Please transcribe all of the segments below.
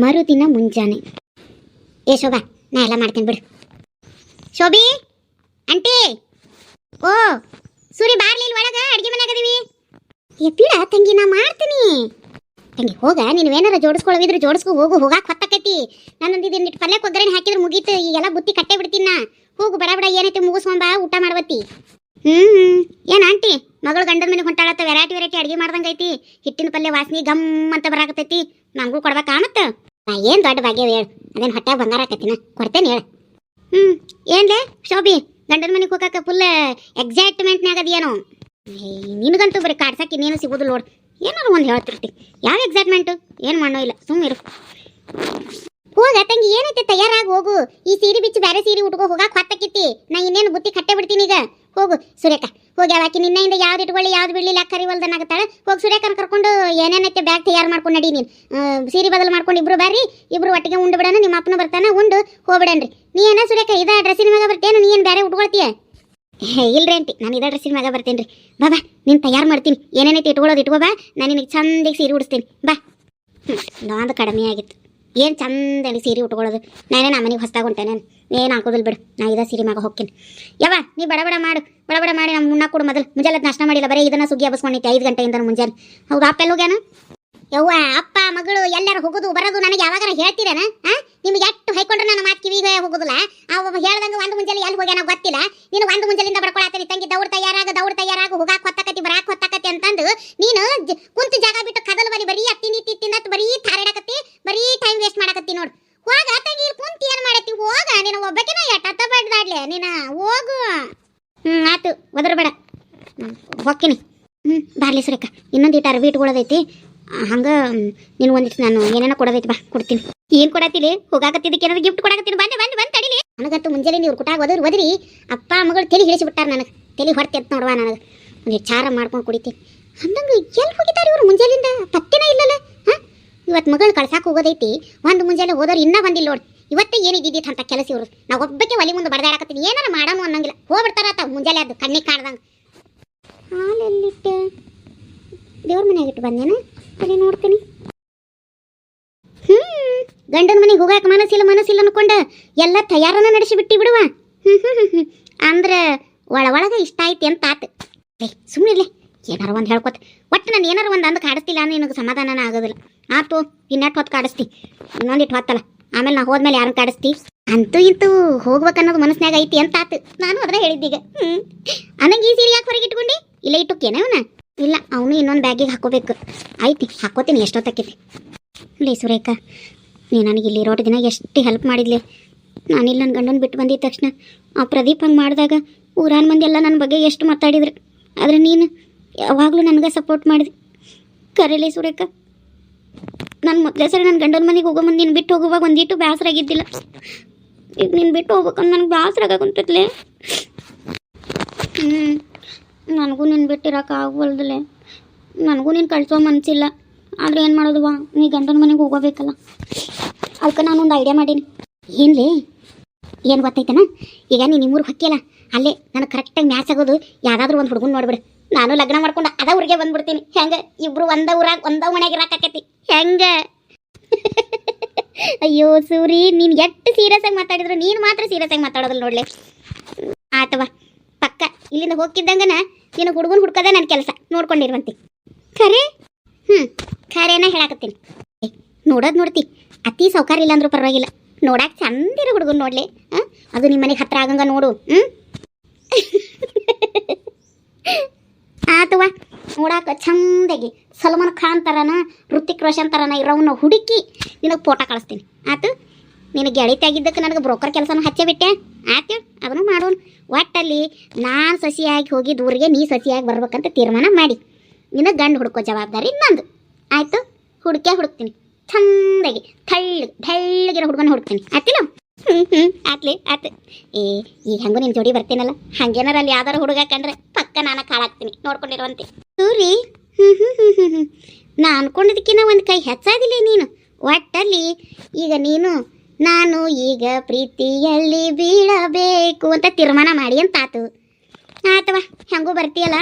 ಮರುದಿನ ಮುಂಜಾನೆ. ಏ ಶೋಭಾ, ನಾ ಎಲ್ಲ ಮಾಡ್ತೀನಿ ಬಿಡು. ಶೋಭಿ ಅಂಟಿ, ಓ ಸೂರಿ ಬಾರ್ಲಿಲ್ಲ ಒಳಗ, ಅಡ್ಗೆ ಮನ್ಯಾಗದೀವಿ. ಏ ಬಿಡ ತಂಗಿ, ನಾ ಮಾಡ್ತೀನಿ. ತಂಗಿ ಹೋಗ, ನೀವೇನಾರ ಜೋಡಿಸ್ಕೊಳ್ಳೋವಿದ್ರೆ ಜೋಡಿಸ್ಕೊ ಹೋಗು, ಹೋಗಾಕ್ ಹೊತ್ತಾಕೈತಿ. ನಾನೊಂದಿದ್ದು ನಿಟ್ಟು ಪಲ್ಯಕ್ಕೆ ಒಗ್ಗರಣೆ ಹಾಕಿದ್ರೆ ಮುಗೀತು. ಈಗೆಲ್ಲ ಬುತ್ತಿ ಕಟ್ಟೆ ಬಿಡ್ತೀನಿ ನಾ. ಹೋಗು ಬಡ ಬಡ ಏನೈತಿ ಮುಗಿಸ್ಕೊಂಬ, ಊಟ ಮಾಡ್ಬತ್ತಿ. ಏನ್ ಆಂಟಿ, ಮಗಳು ಗಂಡನ ಮನೆಗೆ ಹೊಂಟಾಳತ್ತ, ವೆರೈಟಿ ಅಡ್ಗೆ ಮಾಡ್ದಂಗೈತಿ. ಹಿಟ್ಟಿನ ಪಲ್ಯ ವಾಸನೆ ಗಮ್ ಅಂತ ಬರಾಕತೈತಿ. ನಮಗೂ ಕೊಡ್ಬೇಕಾ ಮತ್ತ? ನಾ ಏನ್ ದೊಡ್ಡ ಭಾಗ್ಯ ಹೇಳು, ಅದೇನು ಹೊಟ್ಟೆ ಬಂಗಾರ ಆಕೈತಿನ, ಕೊಡ್ತೇನೆ ಹೇಳು. ಏನ್ಲೇ ಶೋಭಿ, ಗಂಡನ ಮನೆಗೆ ಹೋಗಾಕ ಫುಲ್ ಎಕ್ಸೈಟ್ಮೆಂಟ್ನಾಗ ಅದೇನೋ. ನಿನಗಂತೂ ಬರೀ ಕಾಡ್ಸಕ್ಕೆ ಇನ್ನೇನು ಸಿಗೋದಿಲ್ಲ ನೋಡು. ಏನಾರು ಒಂದು ಹೇಳ್ತಿರ್ತಿ. ಯಾವ ಎಕ್ಸೈಟ್ಮೆಂಟು ಏನು ಮಾಡೋ ಇಲ್ಲ, ಸುಮ್ಮನಿರು. ಹೋಗ ತಂಗಿ, ಏನೈತೆ ತಯಾರಾಗಿ ಹೋಗು. ಈ ಸೀರೆ ಬಿಚ್ಚಿ ಬೇರೆ ಸೀರೆ ಉಟ್ಕೋ, ಹೋಗಾಕ ಹೊತ್ತಾಕಿತ್ತಿ. ನಾ ಇನ್ನೇನು ಬುತ್ತಿ ಕಟ್ಟೆ ಬಿಡ್ತೀನಿ ಈಗ. ಹೋಗು ಸುರೇಖ, ಹೋಗಿ ಅವಾಕಿ ನಿನ್ನೆಯಿಂದ ಯಾವ್ದು ಇಟ್ಕೊಳ್ಳಿ ಯಾವ್ದು ಬಿಡ್ಲಿಲ್ಲ ಕರಿವಲ್ದನಾಗತ್ತಾಳೆ. ಹೋಗಿ ಸುರೇಖನ ಕರ್ಕೊಂಡು ಏನೇನೈತೆ ಬ್ಯಾಗ್ ತಯಾರು ಮಾಡ್ಕೊಂಡು ನಡಿ. ನೀನು ಸೀರೆ ಬದಲು ಮಾಡ್ಕೊಂಡು ಇಬ್ರು ಬರ್ರಿ, ಇಬ್ರು ಒಟ್ಟಿಗೆ ಉಂಡು ಬಿಡೋಣ. ನಿಮ್ಮ ಅಪ್ಪನ ಬರ್ತಾನೆ, ಉಂಡು ಹೋಗ್ಬಿಡನ್ರಿ. ನೀ ಏನ ಸುರೇಖ ಇದ ಡ್ರೆಸ್ಸಿನ ಮ್ಯಾಗ ಬರ್ತೇನೆ, ನೀ ಏನು ಬೇರೆ ಉಟ್ಕೊಳ್ತೀಯ? ಇಲ್ರಿ ಆಂಟಿ, ನಾನು ಇದ ಡ್ರೆಸ್ಸಿನ ಮ್ಯಾಗ ಬರ್ತೇನೆ ರೀ. ಬಾ ನೀನು ತಯಾರು ಮಾಡ್ತೀನಿ. ಏನೇನೈತೆ ಇಟ್ಕೊಳ್ಳೋದು ಇಟ್ಕೋ ಬಾ, ನಾನು ನಿನಗೆ ಚಂದಿಗೆ ಸೀರೆ ಉಡಿಸ್ತೀನಿ ಬಾ. ನಾಂದು ಕಡಿಮೆ ಆಗಿತ್ತು, ಏನು ಚಂದ ಸೀರೆ ಉಟ್ಕೊಳ್ಳೋದು. ನಾನೇನು ಆ ಮನೆಗೆ ಹೊಸ್ದಾಗ ಹೊಂಟೇನೆ, ಏನು ಹಾಕೋದಿಲ್ಲ ಬಿಡು. ನಾ ಇದ ಸೀರೆ ಮ್ಯಾಗ ಹೋಗ್ತೀನಿ. ನೀ ಬಡ ಮಾಡಿ ನಮ್ಮ ಮುನ್ನ ಕೊಡು. ಮೊದಲು ಮುಂಜಾನೆ ನಾಷ್ಟ ಮಾಡಿಲ್ಲ, ಬರೀ ಇದನ್ನ ಸುಗ್ಗಿ ಹಬ್ಬಸ್ಕೊಂಡಿದ್ದೆ 5 ಗಂಟೆಯಿಂದ ಮುಂಜಾನೆ. ಹೌದು, ಅಪ್ಪ ಎಲ್ಲ ಹೋಗ್ಯಾನ? ಯವ್ವ, ಅಪ್ಪ ಮಗಳು ಎಲ್ಲರೂ ಹೋಗೋದು ಬರೋದು ನನಗೆ ಯಾವಾಗಾರ ಹೇಳ್ತೀರೇನ? ನಿಮ್ಗೆ ಎಷ್ಟು ಹೈಕೊಂಡ್ರೆ ನನ್ನ ಮಾತು ಕಿವಿಗೆ ಹೋಗೋದಿಲ್ಲ. ಅವ ಹೇಳ್ದಂಗೆ ಒಂದು ಮುಂಜಾನೆ ಎಲ್ಲಿ ಹೋಗ್ಯಾನ ಗೊತ್ತಿಲ್ಲ. ನೀನು ಒಂದು ಮುಂಜಾನೆಯಿಂದ ಬಡ್ಕೊಳತ್ತೀನಿ, ತಂಗಿ ದೌಡ್ ತಯಾರಾಗ ಹೋಗಾಕ ಹೊತ್ತಾಕತಿ ಬರಾಕ್ ಹೊತ್ತಾಕತಿ ಅಂತಂದು ನೀನು ಕುಂತು ಜಾಗ ಬಿಟ್ಟು ಕದಲ್ ಬರೀ ಅತ್ತಿಂದ ಬರೀ ತಾರಾಡಕತ್ತಿ, ಬರೀ ಟೈಮ್ ವೇಸ್ಟ್ ಮಾಡಕತ್ತಿ ನೋಡು. ಹೋಗ ತಂಗಿ, ಇಲ್ಲಿ ಕುಂತು ಏನು ಮಾಡತ್ತಿ? ಹೋಗ, ನೀನು ಒಬ್ಬಕಿನ ಎಟ್ಟ ಬಡ್ದಾಡ್ಲೆ ನೀನು, ಹೋಗು. ಆತು, ಒದರ್ಬೇಡ, ಹೋಗ್ತೀನಿ. ಬಾರ್ಲಿ ಸುರೇಖ, ಇನ್ನೊಂದು ಇಟ್ಟು ಅರ್ಬಿ ಇಟ್ಕೊಳ್ಳೋದೈತಿ. ಹಂಗೆ ನೀನು ಒಂದಿಟ್ಟು ನಾನು ಏನೇನೋ ಕೊಡೋದೈತಿ, ಬಾ ಕೊಡ್ತೀನಿ. ಏನು ಕೊಡತ್ತೀಲಿ? ಹೋಗಾಕತ್ತಿದ್ದಕ್ಕೆ ಏನಾದ್ರು ಗಿಫ್ಟ್ ಕೊಡಕತ್ತೀನಿ. ಬಂದು ತಡಿಲಿ. ನನಗಂತೂ ಮುಂಜಾನೆ ನೀವು ಕುಟಾಗ ಒದರಿ ಅಪ್ಪ ಮಗಳು ತಲೆ ಹಿಡಿಸಿಬಿಟ್ಟಾರ. ನನಗೆ ತಲೆ ಹೊಡ್ತೆ ಅಂತ ನೋಡುವ. ನನಗೆ ಒಂದು ಚಾರ ಮಾಡ್ಕೊಂಡು ಕುಡಿತೀನಿ. ಅಂದಂಗೆ ಎಲ್ಲಿ ಹೋಗಿದ್ದಾರೆ ಇವರು ಮುಂಜಾಲಿಂದ? ಪತ್ತೆನೇ ಇಲ್ಲಲ್ಲ. ಇವತ್ತು ಮಗಳು ಕಳ್ಸಾಕ ಹೋಗೋದೈತಿ. ಒಂದು ಮುಂಜಾನೆ ಹೋದವ್ರು ಇನ್ನೂ ಬಂದಿಲ್ಲ ನೋಡಿ. ಇವತ್ತೇ ಏನಿದ್ದಿತ್ತು ಅಂತ ಕೆಲಸ ಇವರು. ನಾವು ಒಬ್ಬಕ್ಕೆ ಒಲಿ ಮುಂದೆ ಬಡ್ದಾಡಕತ್ತೀನಿ, ಏನಾರು ಮಾಡೋಣ ಅನ್ನಂಗಿಲ್ಲ. ಹೋಗ್ಬಿಡ್ತಾರ ಮುಂಜಾನೆ ಅದು ಕಣ್ಣಿಗೆ ಕಾಡ್ದಂಗೆ. ಹಾಲೆಲ್ಲಿಟ್ಟು ದೇವ್ರ ಮನೆಯಾಗ ಇಟ್ಟು ಬಂದೇನ, ಅಲ್ಲಿ ನೋಡ್ತೀನಿ. ಗಂಡನ ಮನೆಗೆ ಹೋಗಾಕ ಮನಸ್ಸಿಲ್ಲ ಅನ್ಕೊಂಡ ಎಲ್ಲ ತಯಾರನ ನಡೆಸಿ ಬಿಟ್ಟಿ ಬಿಡುವ. ಅಂದ್ರೆ ಒಳಗ ಇಷ್ಟ ಐತಿ ಅಂತ ಆತು. ಸುಮ್ಮನಿರ್ಲೆ, ಏನಾರು ಒಂದು ಹೇಳ್ಕೊತ. ಒಟ್ಟು ನಾನು ಏನಾರು ಒಂದು ಅಂದು ಕಾಡಿಸ್ತಿಲ್ಲ ಅಂದ್ರೆ ನಿನಗೆ ಸಮಾಧಾನನ ಆಗೋದಿಲ್ಲ. ಆತು, ಇನ್ನೆಟ್ಟು ಹೊತ್ತು ಕಾಡಿಸ್ತಿ, ಇನ್ನೊಂದಿಟ್ಟು ಹೊತ್ತಲ್ಲ. ಆಮೇಲೆ ನಾ ಹೋದ್ಮೇಲೆ ಯಾರನ್ನ ಕಾಡಿಸ್ತಿ? ಅಂತೂ ಇಂತೂ ಹೋಗ್ಬೇಕನ್ನೋದು ಮನಸ್ಸಿನಾಗ ಐತಿ ಅಂತ ಆತು. ನಾನು ಅದ್ರ ಹೇಳಿದ್ದೀಗ. ಅನ್ನಂಗೆ ಈ ಸೀರೆ ಯಾಕೆ ಹೊರಗೆ ಇಟ್ಕೊಂಡಿ? ಇಲ್ಲ ಇಟ್ಟುಕೇನ ಅವನ? ಇಲ್ಲ, ಅವನು ಇನ್ನೊಂದು ಬ್ಯಾಗಿಗೆ ಹಾಕೋಬೇಕು. ಐತಿ, ಹಾಕೋತೀನಿ. ಎಷ್ಟೊತ್ತಾಕೈತಿ? ಲೇ ಸುರೇಖ, ನೀ ನನಗೆ ಇಲ್ಲಿ ಇರೋಟ ದಿನ ಎಷ್ಟು ಹೆಲ್ಪ್ ಮಾಡಿದ್ಲೆ. ನಾನಿಲ್ಲ ನನ್ನ ಗಂಡನ ಬಿಟ್ಟು ಬಂದಿದ್ದ ತಕ್ಷಣ ಆ ಪ್ರದೀಪ್ ಹಂಗೆ ಮಾಡಿದಾಗ ಊರಾನ ಮಂದಿ ಎಲ್ಲ ನನ್ನ ಬಗ್ಗೆ ಎಷ್ಟು ಮಾತಾಡಿದ್ರು. ಆದರೆ ನೀನು ಯಾವಾಗಲೂ ನನಗೆ ಸಪೋರ್ಟ್ ಮಾಡಿದೆ. ಕರೆಲೇ ಸುರೇಖ, ನಾನು ಮೊದಲೇ ಸರಿ ನನ್ನ ಗಂಡನ ಮನೆಗೆ ಹೋಗೋ ಮುಂದೆ ನೀನು ಬಿಟ್ಟು ಹೋಗುವಾಗ ಒಂದಿಟ್ಟು ಬೇಸರ ಆಗಿದ್ದಿಲ್ಲ. ಈಗ ನೀನು ಬಿಟ್ಟು ಹೋಗ್ಬೇಕಂದು ನನಗೆ ಬೇಸರ ಆಗಾಕುಂತೈತ್ಲೆ. ನನಗೂ ನೀನು ಬಿಟ್ಟಿರೋಕೆ ಆಗವಲ್ದಲೆ. ನನಗೂ ನೀನು ಕಳಿಸೋ ಮನಸ್ಸಿಲ್ಲ. ಆದರೆ ಏನು ಮಾಡೋದುವಾ, ನೀ ಗಂಡನ ಮನೆಗೆ ಹೋಗೋಬೇಕಲ್ಲ. ಅದಕ್ಕೆ ನಾನೊಂದು ಐಡಿಯಾ ಮಾಡೀನಿ. ಏನ್ಲೇ? ಏನು ಗೊತ್ತೈತನ? ಈಗ ನೀನು ನಿಮ್ಮೂರಿಗೆ ಹೊಕ್ಕಿಯಲ್ಲ, ಅಲ್ಲೇ ನನಗೆ ಕರೆಕ್ಟಾಗಿ ಮ್ಯಾಚ್ ಆಗೋದು ಯಾವುದಾದ್ರೂ ಒಂದು ಹುಡುಗನ ನೋಡ್ಬಿಡು. ನಾನು ಲಗ್ನ ಮಾಡ್ಕೊಂಡು ಅದ ಊರಿಗೆ ಬಂದ್ಬಿಡ್ತೀನಿ. ಹೆಂಗೆ ಇಬ್ರು ಒಂದ ಊರಾಗ ಒಂದ ಮನೆಯಾಗ ಇರಾಕೈತಿ ಹೆಂಗೆ? ಅಯ್ಯೋ ಸೂರಿ, ನೀನು ಎಷ್ಟು ಸೀರಿಯಸ್ ಆಗಿ ಮಾತಾಡಿದ್ರು ನೀನು ಮಾತ್ರ ಸೀರಿಯಸ್ ಆಗಿ ಮಾತಾಡೋದಿಲ್ಲ ನೋಡ್ಲೆ. ಆತವಾ, ಪಕ್ಕ ಇಲ್ಲಿಂದ ಹೋಗ್ತಿದ್ದಂಗನ ನೀನು ಹುಡುಗನ ಹುಡ್ಕೋದೇ ನನ್ನ ಕೆಲಸ. ನೋಡ್ಕೊಂಡಿರುವಂತೆ ಖರೆ. ಖರೇನ ಹೇಳಾಕತ್ತೀನಿ. ನೋಡೋದು ನೋಡ್ತಿ, ಅತಿ ಸೌಕರ್ಯ ಇಲ್ಲ ಅಂದ್ರೂ ಪರವಾಗಿಲ್ಲ. ನೋಡಾಕ ಚಂದಿರೋ ಹುಡುಗನ ನೋಡ್ಲಿ. ಅದು ನಿಮ್ಮ ಮನೆಗೆ ಹತ್ರ ಆಗಂಗ ನೋಡು. ಆತವ, ನೋಡಾಕ ಚಂದಾಗಿ ಸಲ್ಮಾನ್ ಖಾನ್ ಥರನ, ಋತಿಕ್ ರೋಷನ್ ಥರನ ಇರೋವನ್ನ ಹುಡುಕಿ ನಿನಗೆ ಫೋಟೋ ಕಳಿಸ್ತೀನಿ. ಆತು, ನಿನಗೆ ಗೆಳತಿಯಾಗಿದ್ದಕ್ಕೆ ನನಗೆ ಬ್ರೋಕರ್ ಕೆಲಸನೂ ಹಚ್ಚೇ ಬಿಟ್ಟೆ. ಆಯ್ತು, ಅದನ್ನು ಮಾಡೋಣ. ಒಟ್ಟಲ್ಲಿ ನಾನು ಸಸಿಯಾಗಿ ಹೋಗಿದ್ದು ಊರಿಗೆ ನೀ ಸಸಿಯಾಗಿ ಬರ್ಬೇಕಂತ ತೀರ್ಮಾನ ಮಾಡಿ ನಿನಗೆ ಗಂಡು ಹುಡ್ಕೋ ಜವಾಬ್ದಾರಿ ನಂದು. ಆಯಿತು, ಹುಡುಕ್ತೀನಿ. ಚಂದಾಗಿ ಬೆಳ್ಳಗಿರೋ ಹುಡುಗನ ಹುಡುಕ್ತೀನಿ. ಆಯ್ತಿಲ್ಲ? ಆತ್ಲಿ ಆತು. ಈಗ ಹೆಂಗೂ ನಿನ್ನ ಜೋಡಿ ಬರ್ತೀನಲ್ಲ, ಹಂಗೇನಾರ ಅಲ್ಲಿ ಯಾವ್ದಾರ ಹುಡುಗ ಕಂಡ್ರೆ ಪಕ್ಕ ನಾನು ಕಾಳಾಗ್ತೀನಿ. ನೋಡ್ಕೊಂಡಿರುವಂತೆ ಸೂರಿ. ನಾ ಅನ್ಕೊಂಡಿದ್ದಕ್ಕಿನ್ನ ಒಂದು ಕೈ ಹೆಚ್ಚಾದಿಲ್ಲ ನೀನು. ಒಟ್ಟಲ್ಲಿ ಈಗ ನಾನು ಈಗ ಪ್ರೀತಿಯಲ್ಲಿ ಬೀಳಬೇಕು ಅಂತ ತೀರ್ಮಾನ ಮಾಡಿ ಅಂತ ಆತು. ಆತವ, ಹೆಂಗೂ ಬರ್ತೀಯಲ್ಲ,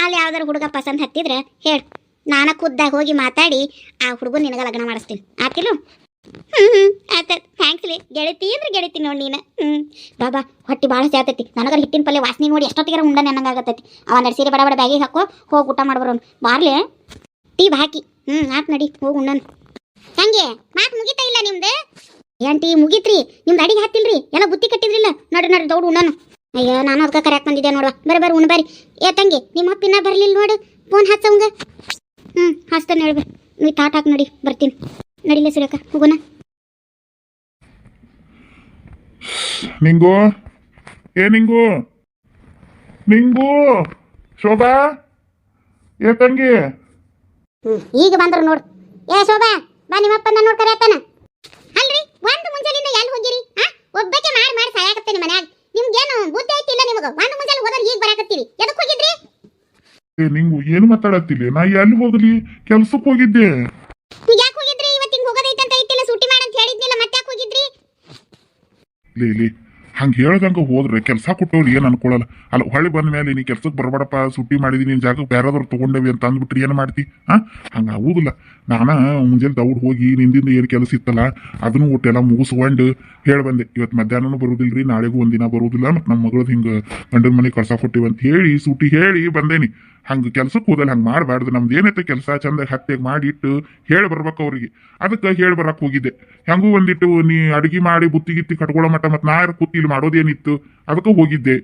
ಅಲ್ಲಿ ಯಾವ್ದಾರು ಹುಡುಗ ಪಸಂದ್ ಹತ್ತಿದ್ರೆ ಹೇಳು. ನಾನು ಖುದ್ದಾಗಿ ಹೋಗಿ ಮಾತಾಡಿ ಆ ಹುಡುಗನ ನಿನಗೆ ಲಗ್ನ ಮಾಡಿಸ್ತೀನಿ. ಆತಿಲ್ಲ? ಆತ ಥ್ಯಾಂಕ್ಸ್ ಲೇ ಗೆಳತಿ ಅಂದ್ರೆ ಗೆಳತಿ ನೋಡಿ ನೀನು ಬಾಬಾ ಹೊಟ್ಟಿ ಭಾಳ ಜಾತೈತಿ ನನಗರ ಹಿಟ್ಟಿನ ಪಲ್ಲೆ ವಾಸನೆ ನೋಡಿ ಎಷ್ಟೊತ್ತಿಗೆ ಉಂಡ ನನಗಾಗತ್ತೈತಿ ಒಂದೆರಡು ಸೀರೆ ಬಡ ಬಡ ಬ್ಯಾಗಿಗೆ ಹಾಕೋ ಹೋಗಿ ಊಟ ಮಾಡ್ಬರೋನು ಬಾರ್ಲೆ ಟೀ ಹಾಕಿ ಆತ್ ನಡಿ ಹೋಗಿ ಉಣ್ಣನು ಹಂಗೆ ಮಾತು ಮುಗಿತಾ ಇಲ್ಲ ನಿಮ್ದು ಏನ್ ಟೀ ಮುಗೀತ್ರಿ ನಿಮ್ದು ಅಡಿಗೆ ಹಾಕ್ತಿಲ್ರಿ ಎಲ್ಲ ಬುತ್ತಿ ಕಟ್ಟಿದ್ರಿಲ್ಲ ನೋಡ್ರಿ ದೌಡ್ ಉಣ್ಣನು ಅಯ್ಯೋ ನಾನು ಅದಕ್ಕೆ ಕರೆಯಾಕ್ ಬಂದಿದ್ದೆ ನೋಡುವ ಬರ್ರಿ ಉಣ್ಣ ಬರ್ರಿ ಏ ತಂಗಿ ನಿಮ್ಮ ಅಪ್ಪ ಇನ್ನ ಬರಲಿಲ್ಲ ನೋಡು ಫೋನ್ ಹಚ್ಚವಂಗ ಹಚ್ತಾನೆ ಹೇಳ್ಬೆ ನೀ ತಾಟ್ ಹಾಕಿ ನಡಿ ಬರ್ತೀನಿ ನಡಿಲೇ ಸುರೇಖ ಹೋಗೋಣ ನಿಂಗು ನಿಂಗು ನಿಂಗು ಶೋಭಾ ಏ ತಂಗಿ ಈಗ ಬಂದ್ರು ನೋಡು ಏ ಶೋಭಾ ಬಾ ನಿಮ್ಮಪ್ಪ ನೋಡ್ ಕರೆಯತ್ತಾನ ಅಲ್ರಿ ಒಂದು ಮುಂಜಾನಿಂದ ಎಲ್ಲಿ ಹೋಗಿರಿ ಒಬ್ಬಕ್ಕೆ ಮಾಡಿ ಸಾಯಾಕತ್ತೇನೆ ಮನ್ಯಾಗ ನಿಮ್ಗೇನು ಬುದ್ಧಿ ಐತಿಲ್ಲ ನಿಮಗ ಒಂದು ಮುಂಜಾನೆ ಹೋದ್ರೆ ಈಗ ಬರಾಕತ್ತೀರಿ ಎದಕ್ಕೆ ಹೋಗಿದ್ರಿ ನಿಂಗು ಏನು ಮಾತಾಡತ್ತಿಲ್ಲ ನಾ ಎಲ್ಲಿ ಹೋಗ್ಲಿ ಕೆಲ್ಸಕ್ಕೆ ಹೋಗಿದ್ದೆ ಯಾಕೆ ಹೋಗಿದ್ರಿ ಇವತ್ತಿನ ಹೋಗೋದೈತೆ ಅಂತ ಐತಿಲ್ಲ ಸೂಟಿ ಮಾಡಂತ ಹೇಳಿದ್ನಿಲ್ಲ ಮತ್ತೆ ಯಾಕೆ ಹೋಗಿದ್ರಿ ಲೇ ಹಂಗೆ ಹೇಳ್ದಂಗೆ ಹೋದ್ರೆ ಕೆಲಸ ಕೊಟ್ಟವ್ರು ಏನು ಅನ್ಕೊಳ್ಳಲ್ಲ ಅಲ್ಲ ಹೊಳ್ಳಿ ಬಂದ ಮೇಲೆ ನೀ ಕೆಲ್ಸಕ್ಕೆ ಬರಬೇಡಪ್ಪ ಸುಟ್ಟಿ ಮಾಡಿದೀನಿ ನಿನ್ನ ಜಾಗಕ್ಕೆ ಬೇರೆದವ್ರು ತೊಗೊಂಡೇವಿ ಅಂತ ಅಂದ್ಬಿಟ್ರಿ ಏನು ಮಾಡ್ತಿ ಹಂಗೆ ಆಗುದಿಲ್ಲ ನಾನು ಮುಂಜಾನೆ ದೌಡ್ ಹೋಗಿ ನಿಂದಿಂದ ಏನು ಕೆಲಸ ಇತ್ತಲ್ಲ ಅದನ್ನು ಒಟ್ಟೆಲ್ಲ ಮುಗಿಸ್ಕೊಂಡು ಹೇಳಿ ಬಂದೆ ಇವತ್ತು ಮಧ್ಯಾಹ್ನನೂ ಬರೋದಿಲ್ರಿ ನಾಳೆಗೂ ಒಂದಿನ ಬರೋದಿಲ್ಲ ಮತ್ತು ನಮ್ಮ ಮಗಳದ್ದು ಹಿಂಗೆ ಗಂಡನ ಮನೆ ಕಳ್ಸಾ ಕೊಟ್ಟಿವಿ ಅಂತ ಹೇಳಿ ಸೂಟಿ ಹೇಳಿ ಬಂದೇನಿ ಹಂಗೆ ಕೆಲ್ಸಕ್ಕೆ ಹೋದಲ್ಲಿ ಹಂಗೆ ಮಾಡಬಾರ್ದು ನಮ್ದು ಏನೈತೆ ಕೆಲಸ ಚಂದಾಗಿ ಹತ್ತೆಗೆ ಮಾಡಿಟ್ಟು ಹೇಳಿ ಬರ್ಬೇಕು ಅವ್ರಿಗೆ ಅದಕ್ಕೆ ಹೇಳಿ ಬರಕ್ಕೆ ಹೋಗಿದ್ದೆ ಹೆಂಗೂ ಒಂದಿಟ್ಟು ನೀ ಅಡುಗೆ ಮಾಡಿ ಬುತ್ತಿ ಗಿತ್ತಿ ಕಟ್ಕೊಳ್ಳೋ ಮಟ್ಟ ಮತ್ತು ನಾ ಕೂತಿಲಿ ಮಾಡೋದೇನಿತ್ತು ಅದಕ್ಕೆ ಹೋಗಿದ್ದೆ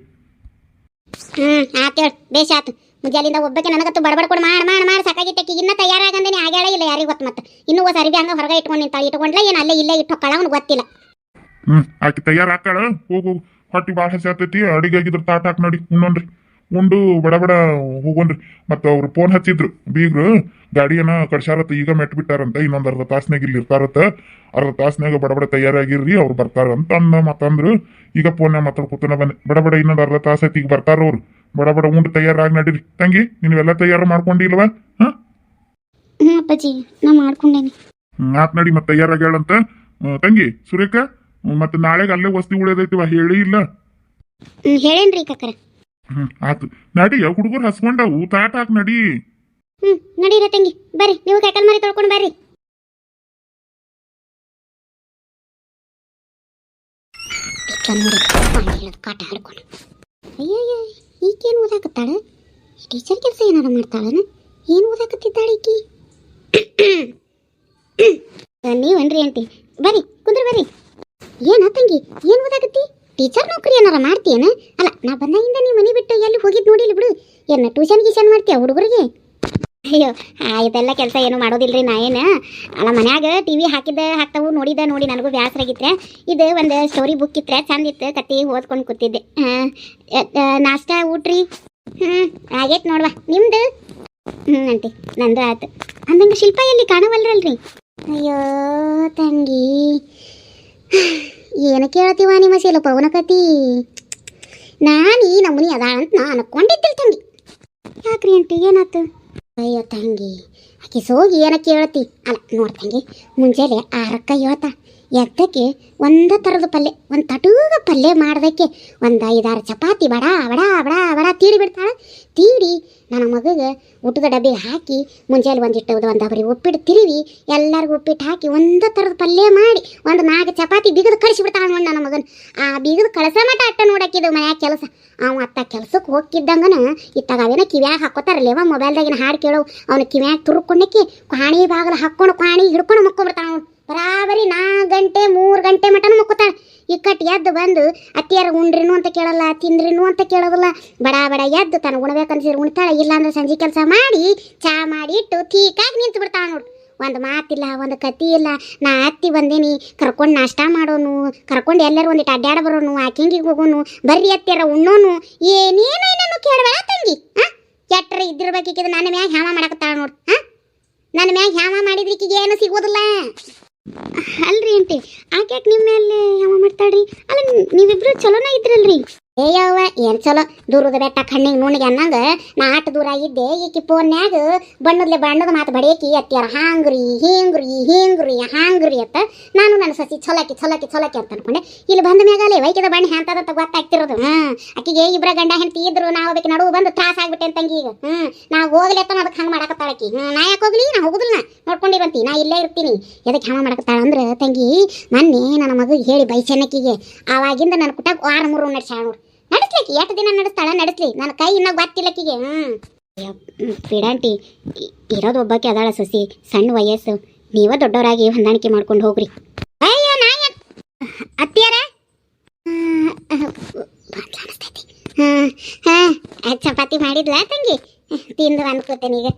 ಆತ ಬೇಷ ಆತು ಮುಂಜಾಲಿಂದ ಒಬ್ಬಕ್ಕೆ ನನಗತ್ತು ಬಡಬಡ್ಕೊಂಡು ಮಾಡಿ ಸಾಕಾಗಿತ್ತೆ ಇನ್ನ ತಯಾರಾಗಂದೇನೆ ಆಗ್ಯಾಳ ಇಲ್ಲ ಯಾರಿಗೆ ಗೊತ್ತು ಮತ್ತೆ ಇನ್ನೂ ಒಂದು ಅರಿವಿ ಹಂಗ ಹೊರಗೆ ಇಟ್ಕೊಂಡು ನಿಂತಾಳೆ ಇಟ್ಕೊಂಡ್ಲ ಏನು ಅಲ್ಲೇ ಇಲ್ಲೇ ಇಟ್ಟು ಹೊಕ್ಕಳ ಅವ್ನು ಗೊತ್ತಿಲ್ಲ ಆಕೆ ತಯಾರಾಕಾಳ ಹೋಗು ಹೊಟ್ಟಿ ಭಾಳ ಹಸಿ ಆಗ್ತೈತಿ ಅಡಿಗೆ ಆಗಿದ್ರ ತಾಟ ಹಾಕಿ ನೋಡಿ ಉಣ್ಣೋಣ್ರಿ ಉಂಡು ಬಡ ಹೋಗೋಣ್ರಿ ಮತ್ತು ಅವ್ರು ಫೋನ್ ಹಚ್ಚಿದ್ರು ಬೀಗ್ರು ಗಾಡಿಯನ್ನ ಕಡ್ಸಾರತ್ತ ಈಗ ಮೆಟ್ ಬಿಟ್ಟಾರಂತ ಇನ್ನೊಂದು ಅರ್ಧ ತಾಸ್ನಾಗ ಇಲ್ಲಿ ಇರ್ತಾರತ್ತ ಅರ್ಧ ತಾಸ್ನಾಗ ಬಡ ತಯಾರಾಗಿರ್ರಿ ಅವ್ರು ಬರ್ತಾರಂತ ಮತ್ತಂದ್ರು ಈಗ ಫೋನ್ ಮಾತಾಡ್ಕೊತನ ಬನ್ನಿ ಬಡ ಇನ್ನೊಂದು ಅರ್ಧ ತಾಸ ಐತಿ ಈಗ ಬರ್ತಾರ ಅವ್ರು ಬಡ ಉಂಡು ತಯಾರಾಗಿ ನಡೀರಿ ತಂಗಿ ನೀವೆಲ್ಲ ತಯಾರು ಮಾಡ್ಕೊಂಡಿಲ್ವಾ ಅಪ್ಪಾಜಿ ನಾ ಮಾಡ್ಕೊಂಡೇನಿ ಆತ್ ನಡಿ ಮತ್ತೆ ತಯಾರಾಗ್ಯಾಳಂತ ತಂಗಿ ಸುರೇಖ ಮತ್ತೆ ನಾಳೆಗೆ ಅಲ್ಲೇ ವಸ್ತಿ ಉಳಿಯೋದೈತಿವ ಹೇಳಿ ಇಲ್ಲ ಹೇಳೇನ್ರಿ ಕಕ್ಕರ ಆತು ನಡಿ ಹುಡುಗರು ಹಸ್ಕೊಂಡವು ತಾಟ ಹಾಕ್ ನಡಿ ನಡೀರ ತಂಗಿ ಬರ್ರಿ ನೀವು ಕೈಕಲ್ ಮರಿ ತೊಳ್ಕೊಂಡು ಬರ್ರಿ ಕಾಟ ಹಾಡ್ಕೊಂಡು ಅಯ್ಯಯ್ಯ ಈಗೇನು ಓದಾಕತ್ತಾಳ ಟೀಚರ್ ಕೆಲಸ ಏನಾರ ಮಾಡ್ತಾಳನ ಏನು ಓದಾಕತ್ತಿದ್ದಾಳ ಈಕಿ ನೀವೇನ್ರಿ ಅಂಟಿ ಬರ್ರಿ ಕುಂದ್ರ ಬರ್ರಿ ಏನ ತಂಗಿ ಏನು ಓದಾಕತ್ತಿ ಟೀಚರ್ ನೌಕರಿ ಏನಾರ ಮಾಡ್ತೀಯನ ಅಲ್ಲ ನಾ ಬಂದಾಗಿಂದ ನೀ ಮನೆ ಬಿಟ್ಟು ಎಲ್ಲಿ ಹೋಗಿದ್ದು ನೋಡಿಲ್ಲ ಬಿಡು ಏನ ಟ್ಯೂಷನ್ ಗೀಷನ್ ಮಾಡ್ತೀಯ ಹುಡುಗರಿಗೆ ಅಯ್ಯೋ ಇದೆಲ್ಲ ಕೆಲಸ ಏನು ಮಾಡೋದಿಲ್ರಿ ನಾ ಏನು ಅಲ್ಲ ಮನ್ಯಾಗ ಟಿವಿ ಹಾಕ್ತಾವು ನೋಡಿ ನನಗೂ ಬ್ಯಾಸರಾಗಿತ್ರೆ ಇದು ಒಂದು ಸ್ಟೋರಿ ಬುಕ್ ಇತ್ತು ಚಂದ ಇತ್ತು ಕತ್ತಿ ಓದ್ಕೊಂಡು ಕೂತಿದ್ದೆ ನಾಷ್ಟ ಊಟ್ರಿ ಆಗೈತೆ ನೋಡ್ವಾ ನಿಮ್ದು ಅಂಟಿ ನಂದು ಆಯ್ತು ಅಂದಂಗೆ ಶಿಲ್ಪ ಎಲ್ಲಿ ಕಾಣವಲ್ರಲ್ರಿ ಅಯ್ಯೋ ತಂಗಿ ಏನು ಕೇಳ್ತೀವ ನಿಮ್ಮ ಶಿಲ್ಪ ಅವನ ಕತಿ ನಾನು ಈ ನಮೂನಿ ಅದ ಅಂತ ನಾ ಅನ್ಕೊಂಡಿದ್ದಿಲ್ಲ ತಂಗಿ ಯಾಕ್ರಿ ಅಂಟಿ ಏನಾಯ್ತು ಅಯ್ಯೋ ತಂಗಿ ಆಕಿ ಸೋಗಿ ಏನ ಕೇಳತಿ ಅಲ್ಲ ನೋಡ್ತಂಗಿ ಮುಂಜಾನೆ 6ಕ್ಕೆ ಹೇಳ್ತಾ ಎದ್ದಕ್ಕೆ ಒಂದೇ ಥರದ ಪಲ್ಯ ಒಂದು ತಟೂಗ ಪಲ್ಯ ಮಾಡ್ದಕ್ಕೆ ಒಂದು 5-6 ಚಪಾತಿ ಬಡ ಬಡ ಬಡ ಬಡ ತೀಡಿ ಬಿಡ್ತಾಳೆ ತೀಡಿ ನನ್ನ ಮಗಗೆ ಊಟದ ಡಬ್ಬಿ ಹಾಕಿ ಮುಂಜಾನೆ ಒಂದಿಟ್ಟು ಒಂದು ಬರೀ ಉಪ್ಪಿಟ್ಟು ತಿರುವಿ ಎಲ್ಲರಿಗೂ ಉಪ್ಪಿಟ್ಟು ಹಾಕಿ ಒಂದೇ ಥರದ ಪಲ್ಯ ಮಾಡಿ ಒಂದು 4 ಚಪಾತಿ ಬಿಗದು ಕಳಿಸಿಬಿಡ್ತಾಳೆ ನೋಡಿ ನನ್ನ ಮಗನ ಆ ಬಿಗದು ಕಳಸ ಮಟ್ಟ ಅಟ್ಟ ನೋಡಕ್ಕಿದ್ದು ಮನ್ಯಾಗ ಕೆಲಸ ಅವ ಅತ್ತ ಕೆಲ್ಸಕ್ಕೆ ಹೋಗ್ತಿದ್ದಂಗನ ಇತ್ತಾಗ ಅವೇನ ಕಿವ್ಯಾಗ ಹಾಕೋತಾರಲ್ಲೇವ ಮೊಬೈಲ್ದಾಗಿನ ಹಾಡು ಕೇಳವು ಅವನ ಕಿವ್ಯಾಗ ತುರ್ಕೊಂಡಕ್ಕೆ ಕ್ವಾಣಿ ಬಾಗಿಲು ಹಾಕ್ಕೊಂಡು ಕ್ವಾಣಿ ಹಿಡ್ಕೊಂಡು ಮಕ್ಕೊಂಬಿಡ್ತಾನ ಅವನು ಬರಾಬರಿ 4 ಗಂಟೆ 3 ಗಂಟೆ ಮಟನೂ ಮಕ್ಕೋತಾಳೆ ಇಕ್ಕಟ್ಟು ಎದ್ದು ಬಂದು ಅತ್ತಿಯಾರ ಉಂಡ್ರಿನು ಅಂತ ಕೇಳಲ್ಲ ತಿಂದ್ರಿನು ಅಂತ ಕೇಳೋದಿಲ್ಲ ಬಡ ಎದ್ದು ತನಗೆ ಉಣ್ಬೇಕನ್ಸಿದ್ರೆ ಉಣ್ತಾಳೆ ಇಲ್ಲಾಂದ್ರೆ ಸಂಜೆ ಕೆಲಸ ಮಾಡಿ ಚಾ ಮಾಡಿ ಇಟ್ಟು ತೀಕಾಗಿ ನಿಂತು ಬಿಡ್ತಾಳೆ ನೋಡು ಒಂದು ಮಾತಿಲ್ಲ ಒಂದು ಕತಿ ಇಲ್ಲ ನಾ ಅತ್ತಿ ಬಂದೇನಿ ಕರ್ಕೊಂಡು ನಾಷ್ಟ ಮಾಡೋನು ಕರ್ಕೊಂಡು ಎಲ್ಲರೂ ಒಂದಿಟ್ಟು ಅಡ್ಡಾಡ ಬರೋನು ವಾಕಿಂಗಿಗೆ ಹೋಗೋನು ಬರ್ರಿ ಅತ್ತಿಯಾರ ಉಣ್ಣೋನು ಏನೇನೇನೇನು ಕೇಳಬೇಡ ತಂಗಿ ಎಟ್ರ ಇದ್ದಿರ್ಬೇಕಿದ್ದು ನನ್ನ ಮ್ಯಾಗ ಹ್ಯಾಮ ಮಾಡಕತ್ತಾಳ ನೋಡು ನನ್ನ ಮ್ಯಾಗ ಹ್ಯಾಮ ಮಾಡಿದ್ರಿಕಿಗೆ ಏನು ಸಿಗೋದಿಲ್ಲ ಅಲ್ರಿ ಅಂಟಿ ಆಕೆ ನಿಮ್ಮ ಮೇಲೆ ಹ್ಯಾಮ ಮಾಡ್ತಾಳ್ರಿ ಅಲ್ಲ ನೀವಿಬ್ರು ಚಲೋನ ಇದ್ರಲ್ರಿ ಏಯವ್ವ ಏನ್ ಚಲೋ ದೂರದ ಬೆಟ್ಟ ಕಣ್ಣಿಗೆ ನುಣ್ಣಿಗೆ ಅನ್ನಂಗ ನಾ ಆಟ ದೂರ ಆಗಿದ್ದೆ ಈಕಿ ಫೋನ್ಯಾಗ ಬಣ್ಣದ ಮಾತು ಬಡಿಯಕಿ ಅತ್ಯಾರ ಹಾಂಗ್ರಿ ಅಂತ ನಾನು ನನ್ನ ಸಸಿ ಚೊಲಕಿ ಅಂತ ಅನ್ಕೊಂಡೆ. ಇಲ್ಲಿ ಬಂದ ಮ್ಯಾಗಲೇ ವೈಕ್ಯದ ಬಣ್ಣ ಹೆಂತದಂತ ಗೊತ್ತಾಗ್ತಿರೋದು. ಆಕಿಗೆ ಇಬ್ರ ಗಂಡ ಹೆಂಡತಿ ಇದ್ರು ನಾವು ಅದಕ್ಕೆ ನಡುವು ಬಂದು ತ್ರಾಸ ಆಗ್ಬಿಟ್ಟೆ ತಂಗಿ. ಈಗ ನಾ ಹೋಗ್ಲಿ ಅಂತ ಅದಕ್ಕೆ ಹಂಗೆ ಮಾಡಕತ್ತಾಳಕಿ. ನಾ ಯಾಕೆ ಹೋಗ್ಲಿ, ನಾ ಹೋಗುದಿಲ್ಲ, ನೋಡ್ಕೊಂಡಿರಂತಿ, ನಾ ಇಲ್ಲೇ ಇರ್ತೀನಿ. ಎದಕ್ಕೆ ಹಂಗೆ ಮಾಡಕತ್ತಾಳ ಅಂದ್ರೆ ತಂಗಿ ಮೊನ್ನೆ ನನ್ನ ಮಗುಗೆ ಹೇಳಿ ಬೈಸೆನ್ನಕ್ಕಿಗೆ ಆವಾಗಿಂದ ನನ್ನ ಕುಟಾಗ 6-3 ನಡೆಸ್ಯಾಳ. ನಡೆಸ್ಲಿಕ್ಕೆ ಎಷ್ಟು ದಿನ ನಡೆಸ್ಲಿ, ನನ್ನ ಕೈ ಇನ್ನ ಗೊತ್ತಿಲ್ಲಕ್ಕಿಗೆ. ಪಿಡಾಂಟಿ ಇರೋದು ಒಬ್ಬಕ್ಕೆ ಅದಾಳ ಸೊಸಿ, ಸಣ್ಣ ವಯಸ್ಸು, ನೀವ ದೊಡ್ಡವರಾಗಿ ಹೊಂದಾಣಿಕೆ ಮಾಡ್ಕೊಂಡು ಹೋಗ್ರಿ. ಅಯ್ಯೋ ನಾಯ ಅತ್ತಿಯಾರ ಚಪಾತಿ ಮಾಡಿದ್ಲ ತಂಗಿ, ತಿಂದು ಅನ್ಕೋತೇನೆ ಈಗ.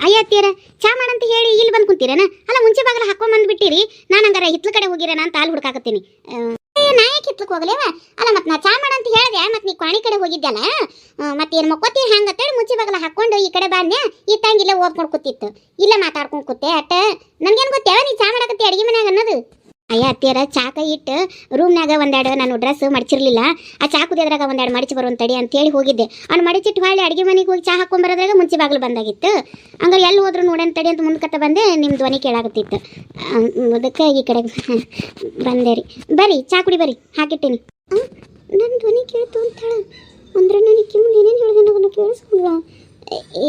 ಅಯ್ಯ ಅತ್ತಿಯರ ಚಾ ಮಾಡಂತ ಹೇಳಿ ಇಲ್ಲಿ ಬಂದು ಕುಂತೀರೇನ? ಅಲ್ಲ ಮುಂಚೆ ಬಾಗಲ ಹಾಕೊಂಡ್ ಬಂದ್ಬಿಟ್ಟಿರಿ, ನಾನು ಹಂಗಾರ ಹಿತ್ಲ ಕಡೆ ಹೋಗಿರೇನ ಅಂತ ಅಲ್ಲಿ ಹುಡುಕಾಕತ್ತೀನಿ. ನಾಯಕ್ ಹಿತ್ಲಕ್ಕೆ ಹೋಗಲೇವ? ಅಲ್ಲ ಮತ್ತೆ ನಾ ಚಾ ಮಾಡಂತ ಹೇಳ್ದೆ, ಮತ್ತೆ ನೀ ಕ್ವಾಣಿ ಕಡೆ ಹೋಗಿದ್ದಲ್ಲ, ಮತ್ತೇನು ಮಕ್ಕೋತಿ ಹಂಗತ್ತೇಳಿ ಮುಂಚೆ ಬಾಗಲ ಹಾಕೊಂಡು ಈ ಕಡೆ ಬಾನ್ಯ ಈ ತಂಗಿಲ್ಲ ಓದ್ಕೊಂಡು ಕೂತಿತ್ತು, ಇಲ್ಲ ಮಾತಾಡ್ಕೊಂಡು ಕೂತೆ ಅಟ್ಟ. ನನ್ಗೇನು ಗೊತ್ತೇವ ನೀ ಚಾ ಮಾಡಕತ್ತಿ ಅಡಿಗೆ ಮನ್ಯಾಗ ಅನ್ನೋದು? ಅಯ್ಯ ಅತ್ತಿಯರ ಚಾಕ ಇಟ್ಟು ರೂಮ್ನಾಗ ಒಂದೆರಡು ನಾನು ಡ್ರೆಸ್ ಮಡಿಚಿರ್ಲಿಲ್ಲ, ಆ ಚಾ ಕುದಿಯೋದ್ರಾಗ ಒಂದೆರಡು ಮಡಿచి ಬರುವಂತ ತಡಿ ಅಂತೇಳಿ ಹೋಗಿದ್ದೆ. ಅವ್ನು ಮಡಿಚಿಟ್ಟು ಹೊಳ್ಳಿ ಅಡಿಗೆ ಮನೆಗೆ ಹೋಗಿ ಚಾ ಹಾಕೊಂಡ್ಬರೋದ್ರಾಗ ಮುಂಚೆ ಬಾಗಿಲು ಬಂದಾಗಿತ್ತು. ಹಂಗಾರೆ ಎಲ್ಲಿ ಹೋದ್ರು ನೋಡೋಣ ತಡಿ ಅಂತ ಮುಂದ್ಕತ್ತ ಬಂದೆ, ನಿಮ್ಮ ಧ್ವನಿ ಕೇಳಾಗತ್ತಿತ್ತು, ಅದಕ್ಕೆ ಈ ಕಡೆ ಬಂದೆ ರೀ. ಬರ್ರಿ ಚಾ ಕುಡಿ ಬರ್ರಿ, ಹಾಕಿಟ್ಟೀನಿ. ನನ್ನ ಧ್ವನಿ ಕೇಳ್ತು ಅಂತಾಳ ಅಂದ್ರೆ ನನಗೆ ಕಿಮ್ಮು ಏನೇನು ಹೇಳಿದೆ ಅನ್ನೋದನ್ನ ಕೇಳಿಸ್ಕೊಂಡ್ರ?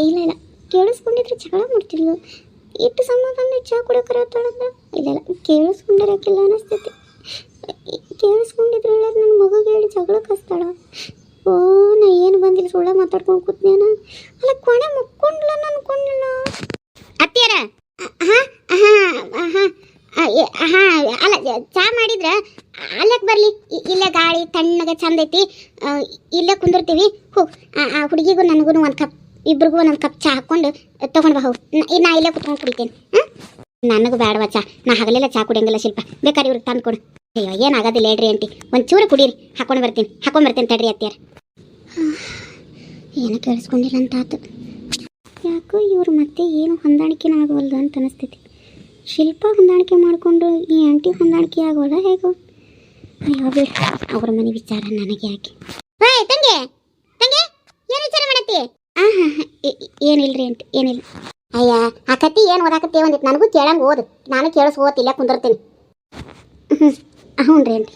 ಇಲ್ಲ ಕೇಳಿಸ್ಕೊಂಡಿದ್ರೆ ಜಗಳ ಮಾಡ್ತಿಲ್ಲ. ಇಟ್ಟು ಸಮಾಧಾನ ಚಾ ಕುಡಿಯೋಕರತ್ತೊಳಂದ್ರ ಇಲ್ಲ ಕೇಳಿಸ್ಕೊಂಡಿರಕ್ಕಿಲ್ಲ ಅನ್ನಿಸ್ತೈತಿ. ಕೇಳಿಸ್ಕೊಂಡಿದ್ರೆ ನನ್ನ ಮಗುಗೆ ಹೇಳಿ ಜಗಳ ಕಸ್ತಾಳ. ಓ ನಾ ಏನು ಬಂದಿಲ್ಲ, ಸುಳ್ಳ ಮಾತಾಡ್ಕೊಂಡು ಕೂತ್ನೇನ? ಅಲ್ಲ ಕೊನೆ ಮುಕ್ಕೊಂಡ್ಲ ಅನ್ಕೊಂಡಿಲ್ಲ ಅತ್ತಿಯರ. ಅಲ್ಲ ಚಾ ಮಾಡಿದ್ರೆ ಅಲ್ಲಕ್ಕೆ ಬರಲಿ, ಇಲ್ಲೇ ಗಾಳಿ ತಣ್ಣಗೆ ಚಂದ ಐತಿ, ಇಲ್ಲೇ ಕುಂದಿರ್ತೀವಿ. ಹೋ ಆ ಹುಡುಗಿಗೂ ನನಗೂ ಒಂದು ಕಪ್, ಇಬ್ರಿಗೂ ಒಂದೊಂದು ಕಪ್ ಚಾ ಹಾಕ್ಕೊಂಡು ತೊಗೊಂಡು ಬಾ. ಹೋಗಿ ನಾ ಇಲ್ಲೇ ಕುತ್ಕೊಂಡು ಕುಡಿತೇನೆ. ನನಗೂ ಬೇಡವಾ ಚಾ, ನಾ ಹಗಲೆಲ್ಲ ಚಾ ಕುಡಿಯಂಗಿಲ್ಲ. ಶಿಲ್ಪ ಬೇಕಾದ್ರೆ ಇವ್ರಿಗೆ ತಂದು ಕೊಡು. ಅಯ್ಯೋ ಏನಾಗೋದಿಲ್ಲ ಹೇಳ್ರಿ ಆಂಟಿ, ಒಂದು ಚೂರು ಕುಡೀರಿ, ಹಾಕೊಂಡು ಬರ್ತೇನೆ ತಡ್ರಿ ಅತ್ತಿಯಾರ. ಏನು ಕೇಳಿಸ್ಕೊಂಡಿಲ್ಲ ಅಂತ ಆತು. ಯಾಕೋ ಇವ್ರು ಮತ್ತೆ ಏನು ಹೊಂದಾಣಿಕೆನೂ ಆಗೋವಲ್ದು ಅಂತ ಅನಿಸ್ತೈತಿ. ಶಿಲ್ಪ ಹೊಂದಾಣಿಕೆ ಮಾಡಿಕೊಂಡು ಈ ಆಂಟಿ ಹೊಂದಾಣಿಕೆ ಆಗೋಲ್ಲ ಹೇಗೋ? ಅಯ್ಯೋ ಬಿಡು, ಅವ್ರ ಮನೆ ವಿಚಾರ ನನಗೆ ಯಾಕೆ? ತಂಗೆ ಏನು ವಿಚಾರ ಮಾಡತ್ತಿ? ಏನಿಲ್ರಿ ಆಂಟಿ, ಏನಿಲ್ಲ. ಅಯ್ಯ ಆ ಕತ್ತಿ ಏನು ಓದಾಕತ್ತಿ ಒಂದಿತ್ತು ನನಗೂ ಕೇಳಂಗೆ ಓದು, ನಾನು ಕೇಳಿಸ್ ಓದ್ತಿಲ್ಲ ಕುಂದಿರ್ತೀನಿ. ಹ್ಞೂ ರೀ ಆಂಟಿ.